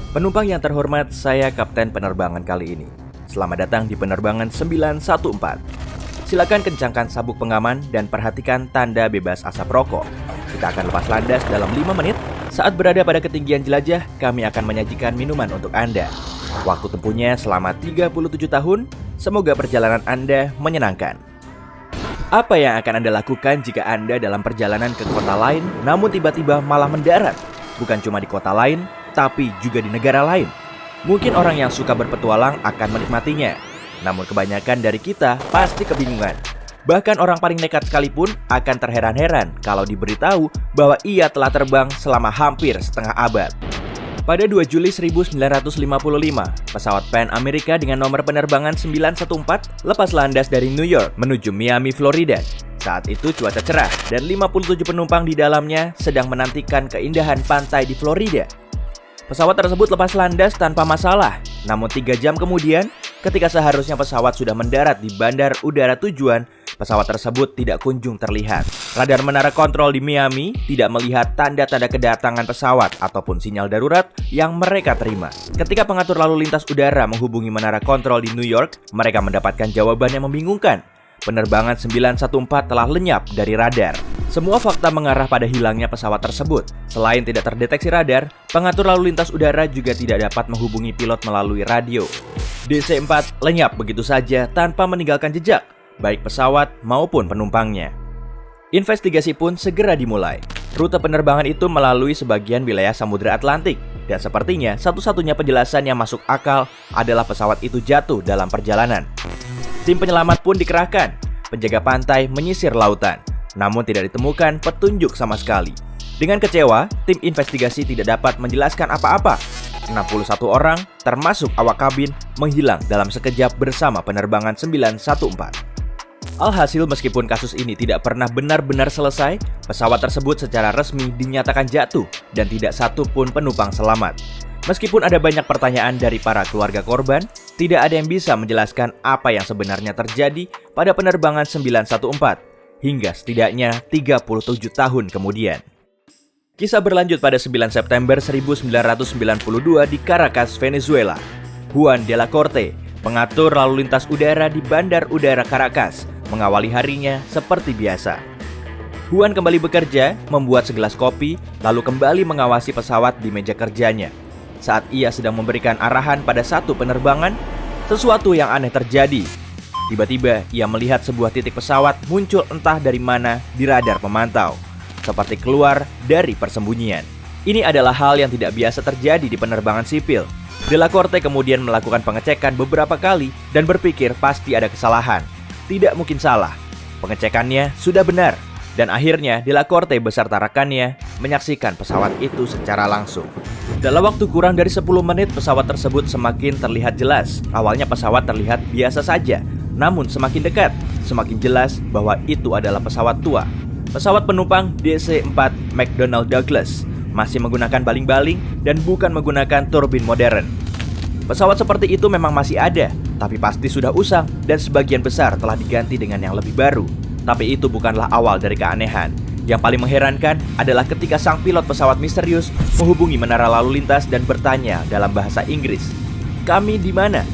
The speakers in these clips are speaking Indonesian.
Penumpang yang terhormat, saya Kapten Penerbangan kali ini. Selamat datang di penerbangan 914. Silakan kencangkan sabuk pengaman dan perhatikan tanda bebas asap rokok. Kita akan lepas landas dalam 5 menit. Saat berada pada ketinggian jelajah, kami akan menyajikan minuman untuk Anda. Waktu tempuhnya selama 37 tahun. Semoga perjalanan Anda menyenangkan. Apa yang akan Anda lakukan jika Anda dalam perjalanan ke kota lain, namun tiba-tiba malah mendarat? Bukan cuma di kota lain, tapi juga di negara lain. Mungkin orang yang suka berpetualang akan menikmatinya, namun kebanyakan dari kita pasti kebingungan. Bahkan orang paling nekat sekalipun akan terheran-heran kalau diberitahu bahwa ia telah terbang selama hampir setengah abad. Pada 2 Juli 1955, pesawat Pan Amerika dengan nomor penerbangan 914 lepas landas dari New York menuju Miami, Florida. Saat itu cuaca cerah dan 57 penumpang di dalamnya sedang menantikan keindahan pantai di Florida. Pesawat tersebut lepas landas tanpa masalah. Namun 3 jam kemudian, ketika seharusnya pesawat sudah mendarat di bandar udara tujuan, pesawat tersebut tidak kunjung terlihat. Radar menara kontrol di Miami tidak melihat tanda-tanda kedatangan pesawat ataupun sinyal darurat yang mereka terima. Ketika pengatur lalu lintas udara menghubungi menara kontrol di New York, mereka mendapatkan jawaban yang membingungkan. Penerbangan 914 telah lenyap dari radar. Semua fakta mengarah pada hilangnya pesawat tersebut. Selain tidak terdeteksi radar, pengatur lalu lintas udara juga tidak dapat menghubungi pilot melalui radio. DC-4 lenyap begitu saja tanpa meninggalkan jejak, baik pesawat maupun penumpangnya. Investigasi pun segera dimulai. Rute penerbangan itu melalui sebagian wilayah Samudra Atlantik, dan sepertinya satu-satunya penjelasan yang masuk akal adalah pesawat itu jatuh dalam perjalanan. Tim penyelamat pun dikerahkan. Penjaga pantai menyisir lautan, namun tidak ditemukan petunjuk sama sekali. Dengan kecewa, tim investigasi tidak dapat menjelaskan apa-apa. 61 orang, termasuk awak kabin, menghilang dalam sekejap bersama penerbangan 914. Alhasil, meskipun kasus ini tidak pernah benar-benar selesai, pesawat tersebut secara resmi dinyatakan jatuh dan tidak satu pun penumpang selamat. Meskipun ada banyak pertanyaan dari para keluarga korban, tidak ada yang bisa menjelaskan apa yang sebenarnya terjadi pada penerbangan 914 hingga setidaknya 37 tahun kemudian. Kisah berlanjut pada 9 September 1992 di Caracas, Venezuela. Juan de la Corte, pengatur lalu lintas udara di Bandar Udara Caracas, mengawali harinya seperti biasa. Juan kembali bekerja, membuat segelas kopi, lalu kembali mengawasi pesawat di meja kerjanya. Saat ia sedang memberikan arahan pada satu penerbangan, sesuatu yang aneh terjadi. Tiba-tiba ia melihat sebuah titik pesawat muncul entah dari mana di radar pemantau, seperti keluar dari persembunyian. Ini adalah hal yang tidak biasa terjadi di penerbangan sipil. De la Corte kemudian melakukan pengecekan beberapa kali dan berpikir pasti ada kesalahan. Tidak mungkin salah. Pengecekannya sudah benar. Dan akhirnya De la Corte beserta rekannya menyaksikan pesawat itu secara langsung. Dalam waktu kurang dari 10 menit pesawat tersebut semakin terlihat jelas. Awalnya pesawat terlihat biasa saja, namun semakin dekat, semakin jelas bahwa itu adalah pesawat tua. Pesawat penumpang DC-4 McDonnell Douglas masih menggunakan baling-baling dan bukan menggunakan turbin modern. Pesawat seperti itu memang masih ada, tapi pasti sudah usang dan sebagian besar telah diganti dengan yang lebih baru. Tapi itu bukanlah awal dari keanehan. Yang paling mengherankan adalah ketika sang pilot pesawat misterius menghubungi menara lalu lintas dan bertanya dalam bahasa Inggris, "Kami di mana?"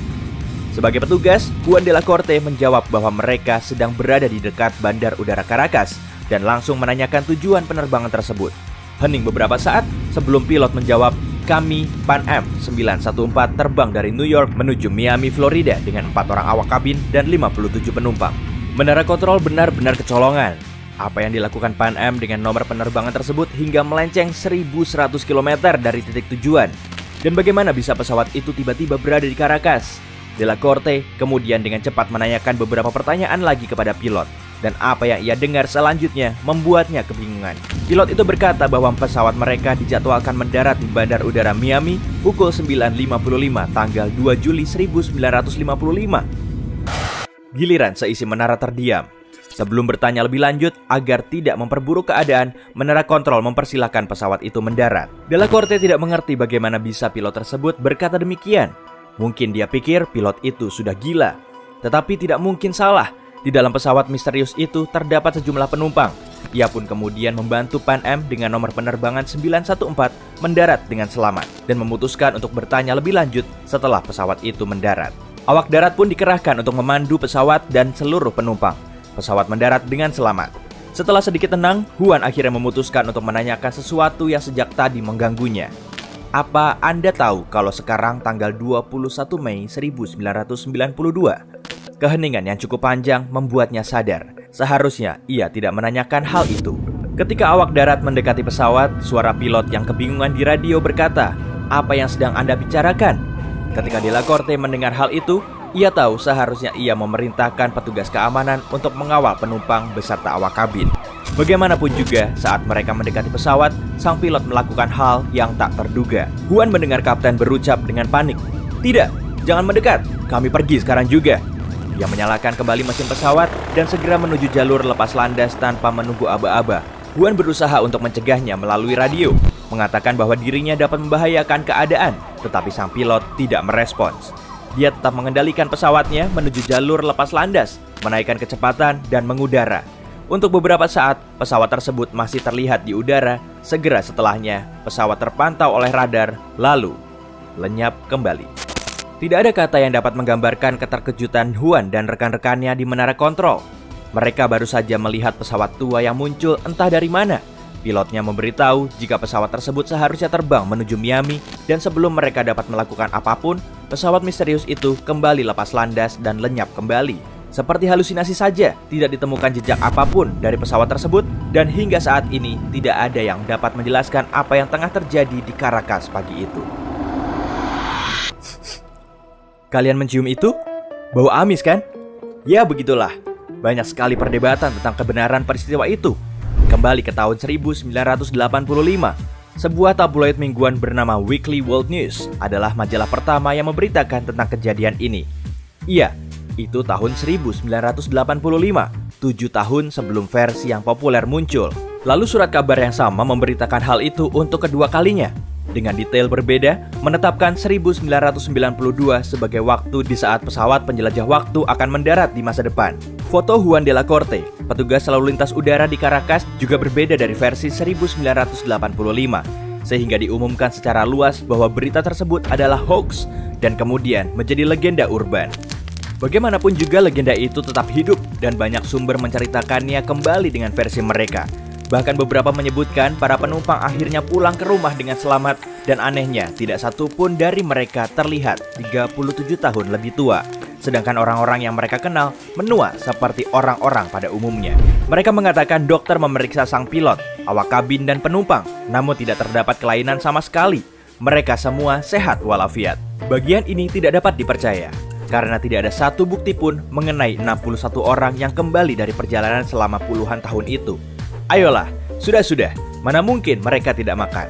Sebagai petugas, Juan de la Corte menjawab bahwa mereka sedang berada di dekat Bandar Udara Caracas dan langsung menanyakan tujuan penerbangan tersebut. Hening beberapa saat sebelum pilot menjawab, "Kami Pan Am 914 terbang dari New York menuju Miami, Florida dengan 4 orang awak kabin dan 57 penumpang." Menara kontrol benar-benar kecolongan. Apa yang dilakukan Pan Am dengan nomor penerbangan tersebut hingga melenceng 1100 km dari titik tujuan? Dan bagaimana bisa pesawat itu tiba-tiba berada di Caracas? De la Corte kemudian dengan cepat menanyakan beberapa pertanyaan lagi kepada pilot. Dan apa yang ia dengar selanjutnya membuatnya kebingungan. Pilot itu berkata bahwa pesawat mereka dijadwalkan mendarat di Bandar Udara Miami pukul 9.55 tanggal 2 Juli 1955. Giliran seisi menara terdiam. Sebelum bertanya lebih lanjut, agar tidak memperburuk keadaan, menara kontrol mempersilahkan pesawat itu mendarat. De la Corte tidak mengerti bagaimana bisa pilot tersebut berkata demikian. Mungkin dia pikir pilot itu sudah gila. Tetapi tidak mungkin salah. Di dalam pesawat misterius itu terdapat sejumlah penumpang. Ia pun kemudian membantu Pan Am dengan nomor penerbangan 914 mendarat dengan selamat dan memutuskan untuk bertanya lebih lanjut setelah pesawat itu mendarat. Awak darat pun dikerahkan untuk memandu pesawat dan seluruh penumpang. Pesawat mendarat dengan selamat. Setelah sedikit tenang, Huan akhirnya memutuskan untuk menanyakan sesuatu yang sejak tadi mengganggunya. Apa Anda tahu kalau sekarang tanggal 21 Mei 1992? Keheningan yang cukup panjang membuatnya sadar. Seharusnya ia tidak menanyakan hal itu. Ketika awak darat mendekati pesawat, suara pilot yang kebingungan di radio berkata, "Apa yang sedang Anda bicarakan?" Ketika Delacorte mendengar hal itu, ia tahu seharusnya ia memerintahkan petugas keamanan untuk mengawal penumpang beserta awak kabin. Bagaimanapun juga, saat mereka mendekati pesawat, sang pilot melakukan hal yang tak terduga. Huan mendengar kapten berucap dengan panik, "Tidak, jangan mendekat, kami pergi sekarang juga." Ia menyalakan kembali mesin pesawat dan segera menuju jalur lepas landas tanpa menunggu aba-aba. Huan berusaha untuk mencegahnya melalui radio, mengatakan bahwa dirinya dapat membahayakan keadaan, tetapi sang pilot tidak merespons. Dia tetap mengendalikan pesawatnya menuju jalur lepas landas, menaikkan kecepatan dan mengudara. Untuk beberapa saat, pesawat tersebut masih terlihat di udara. Segera setelahnya, pesawat terpantau oleh radar, lalu lenyap kembali. Tidak ada kata yang dapat menggambarkan keterkejutan Huan dan rekan-rekannya di menara kontrol. Mereka baru saja melihat pesawat tua yang muncul entah dari mana. Pilotnya memberitahu jika pesawat tersebut seharusnya terbang menuju Miami dan sebelum mereka dapat melakukan apapun, pesawat misterius itu kembali lepas landas dan lenyap kembali. Seperti halusinasi saja, tidak ditemukan jejak apapun dari pesawat tersebut dan hingga saat ini tidak ada yang dapat menjelaskan apa yang tengah terjadi di Caracas pagi itu. Kalian mencium itu? Bau amis kan? Ya begitulah. Banyak sekali perdebatan tentang kebenaran peristiwa itu. Kembali ke tahun 1985, sebuah tabloid mingguan bernama Weekly World News adalah majalah pertama yang memberitakan tentang kejadian ini. Iya, itu tahun 1985, 7 tahun sebelum versi yang populer muncul. Lalu surat kabar yang sama memberitakan hal itu untuk kedua kalinya. Dengan detail berbeda, menetapkan 1992 sebagai waktu di saat pesawat penjelajah waktu akan mendarat di masa depan. Foto Juan Delacorte, petugas lalu lintas udara di Caracas, juga berbeda dari versi 1985, sehingga diumumkan secara luas bahwa berita tersebut adalah hoax dan kemudian menjadi legenda urban. Bagaimanapun juga legenda itu tetap hidup dan banyak sumber menceritakannya kembali dengan versi mereka. Bahkan beberapa menyebutkan para penumpang akhirnya pulang ke rumah dengan selamat dan anehnya tidak satu pun dari mereka terlihat 37 tahun lebih tua. Sedangkan orang-orang yang mereka kenal menua seperti orang-orang pada umumnya. Mereka mengatakan dokter memeriksa sang pilot, awak kabin dan penumpang, namun tidak terdapat kelainan sama sekali. Mereka semua sehat walafiat. Bagian ini tidak dapat dipercaya karena tidak ada satu bukti pun mengenai 61 orang yang kembali dari perjalanan selama puluhan tahun itu. Ayolah, sudah, mana mungkin mereka tidak makan.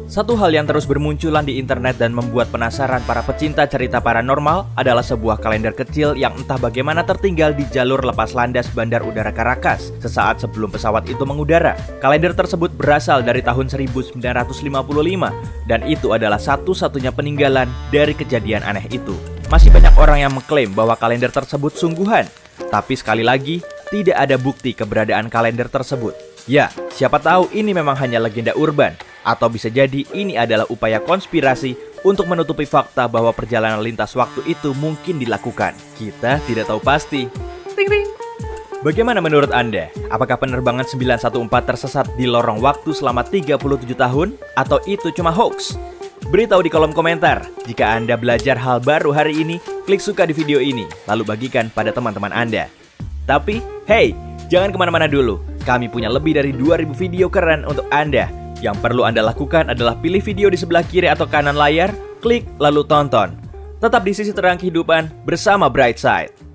Satu hal yang terus bermunculan di internet dan membuat penasaran para pecinta cerita paranormal adalah sebuah kalender kecil yang entah bagaimana tertinggal di jalur lepas landas Bandar Udara Caracas sesaat sebelum pesawat itu mengudara. Kalender tersebut berasal dari tahun 1955 dan itu adalah satu-satunya peninggalan dari kejadian aneh itu. Masih banyak orang yang mengklaim bahwa kalender tersebut sungguhan, tapi sekali lagi, tidak ada bukti keberadaan kalender tersebut. Ya, siapa tahu ini memang hanya legenda urban, atau bisa jadi ini adalah upaya konspirasi untuk menutupi fakta bahwa perjalanan lintas waktu itu mungkin dilakukan. Kita tidak tahu pasti. Ting ting. Bagaimana menurut Anda? Apakah penerbangan 914 tersesat di lorong waktu selama 37 tahun? Atau itu cuma hoax? Beritahu di kolom komentar. Jika Anda belajar hal baru hari ini, klik suka di video ini, lalu bagikan pada teman-teman Anda. Tapi, hey, jangan kemana-mana dulu. Kami punya lebih dari 2000 video keren untuk Anda. Yang perlu Anda lakukan adalah pilih video di sebelah kiri atau kanan layar, klik lalu tonton. Tetap di sisi terang kehidupan bersama Brightside.